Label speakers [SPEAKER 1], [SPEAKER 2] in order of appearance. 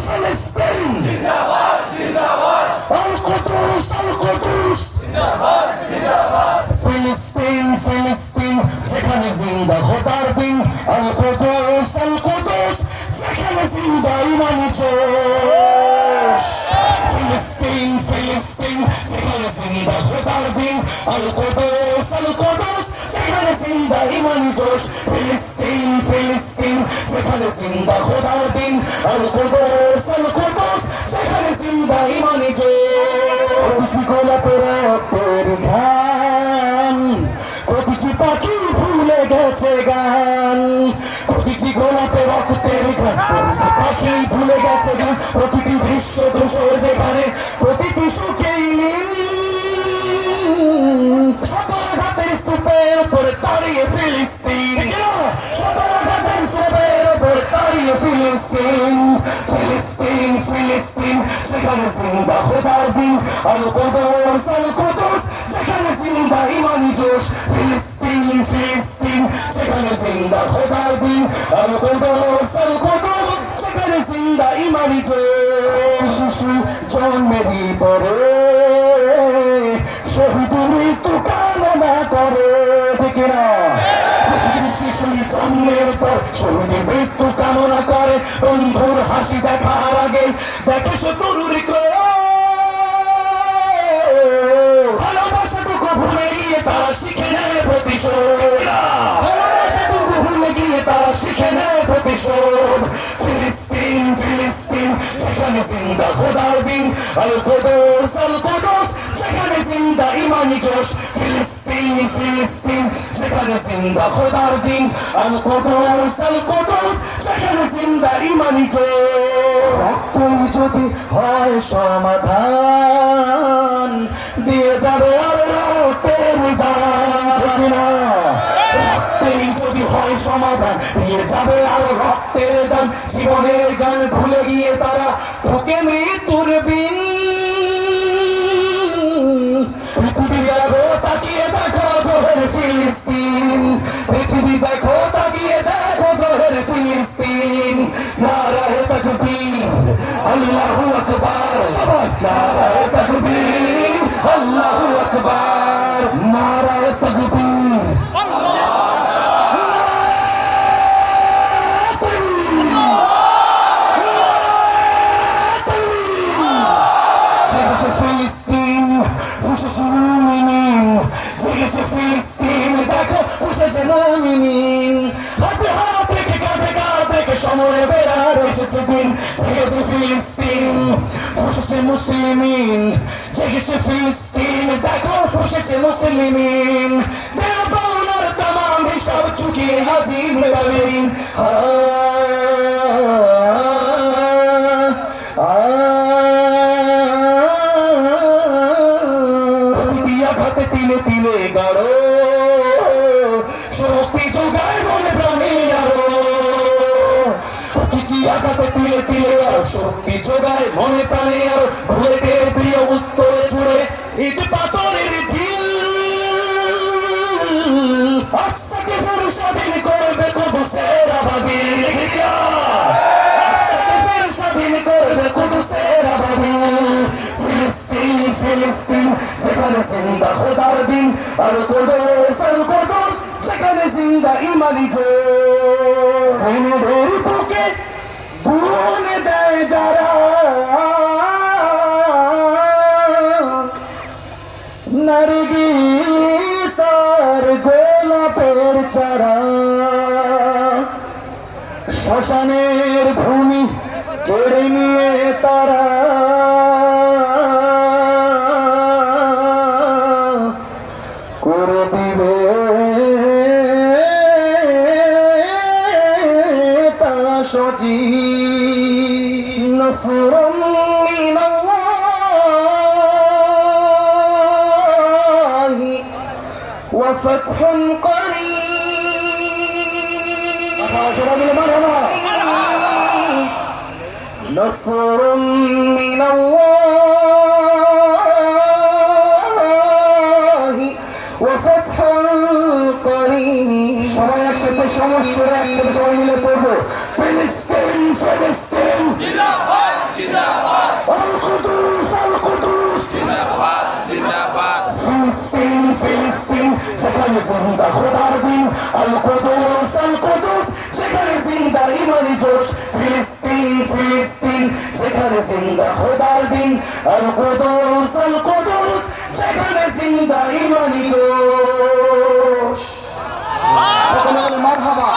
[SPEAKER 1] ফিলিস্তিন জিন্দাবাদ জিন্দাবাদ আল কুদুস জিন্দাবাদ জিন্দাবাদ ফিলিস্তিন ফিলিস্তিন যেখানে জিন্দা খোদার দিন আল কুদুস যেখানে জিন্দা ইমানি জোশ ফিলিস্তিন ফিলিস্তিন যেখানে জিন্দা খোদার দিন আল কুদুস যেখানে জিন্দা ইমানি জোশ ফিলিস্তিন ফিলিস্তিন যেখানে জিন্দা খোদার দিন আল কুদুস যেখানে জিন্দা ইমানি জোশ প্রতিটি গোলাপের রক্তের ঘাম প্রতিটি পাখি ভুলে গেছে গান প্রতিটি গোলাপের রক্তের ঘাম প্রতিটি পাখি ভুলে গেছে গান প্রতিটি দৃশ্য ধূসর যেখানে প্রতিটি সুখেই সতর্কতার স্তূপের উপরে দাঁড়িয়ে ফিলিস্তিন সতর্কতার স্তূপের উপরে দাঁড়িয়ে ফিলিস্তিন ফিলিস্তিন ফিলিস্তিন যেখানে জিন্দা খোদার দিন আল কুদুস যেখানে জিন্দা ইমানি জোশ ফিলিস্তিন ফিলিস্তিন যেখানে জিন্দা খোদার দিন আল কুদুস যেখানে জিন্দা ইমানি জোশ শিশু জন্মেরই পরে শহীদ মৃত্যু কামনা করে ঠিক না শিশু জন্মের পর শহীদ মৃত্যু কামনা করে বন্ধুর হাসি দেখার আগে দেখে সে তরুণী ভালোবাসাটুকু ভুলে গিয়ে তারা শিখে নেয় প্রতিশোধ ভালোবাসাটুকু ভুলে গিয়ে তারা শিখে নেয় প্রতিশোধ ফিলিস্তিন ফিলিস্তিন যেখানে জিন্দা খোদার দিন আল কুদুস যেখানে জিন্দা ইমানি জোশ ফিলিস্তিন ফিলিস্তিন যেখানে জিন্দা খোদার দিন আল কুদুস যেখানে জিন্দা ইমানি জোশ রক্তই যদি হয় সমাধান দিয়ে যাবে আর রক্তের দান রক্তেই যদি হয় সমাধান দিয়ে যাবে আর রক্তের দান জীবনের গান ভুলে গিয়ে তারা ঢুকে মৃত্যুর বিন পৃথিবী দেখো তাকিয়ে দেখো জোহর ফিলিস্তিন পৃথিবী দেখো তাকিয়ে দেখো জোহর ফিলিস্তিন নারায়ে তাকবীর আল্লাহু আকবার সবাই নারায়ে তাকবীর আল্লাহু আকবার নারায়ে তাকবীর ফিলিস্তিন দেখো ফুসেছে মুমিনিন হাতে হাত রেখে কাঁধে কাঁধ রেখে সমরে বেড়ার এসেছে দিন জেগেছে ফিলিস্তিন ফুসেছে মুসলিমিন জেগেছে ফিলিস্তিন দেখো ফুসেছে মুসলিমিন দেড় পাওনার তামাম হিসাব চুকিয়ে হাজির মেলামেরিন আঘাতে তিলে তিলে গাড়ো শক্তি যোগায় মনে প্রাণে আরো প্রতিটি আঘাতে তিলে তিলে আরো শক্তি যোগায় মনে প্রাণে আরো বুলেটের প্রিয় উত্তরে জুড়ে ইট পাথরের ঢিল আকসাকে ফের স্বাধীন করবে কুদুসের আবাবিল আকসাকে ফের স্বাধীন করবে কুদুসের আবাবিল ফিলিস্তিন ফিলিস্তিন যেখানে জিন্দা খোদার দিন আল কুদুস যেখানে জিন্দা ইমানি জোশ দিনের বুকে বুনে দেয় যারা নারগিস আর গোলাপের চারা শ্মশানের ভূমি কেড়ে নিয়ে তারা করে দিবে তা সজি নসরুম মিনাল্লাহি ওয়া ফাতহুন করিব নসরুম মিনাল্লাহি وفتح قريب সবাই একসাথে সমস্যা একসাথে সবাই মিলে পড়বো ফিলিস্তিন ফিলিস্তিন জিন্দাবাদ ফিলিস্তিন যেখানে জিন্দা খোদার দিন আল কুদুস যেখানে জিন্দা ইমানি জোশ ফিলিস্তিন ফিলিস্তিন যেখানে জিন্দা খোদার দিন আল কুদুস যেখানে জিন্দা ইমানি জোশ। সকলে বলে মারহাবা।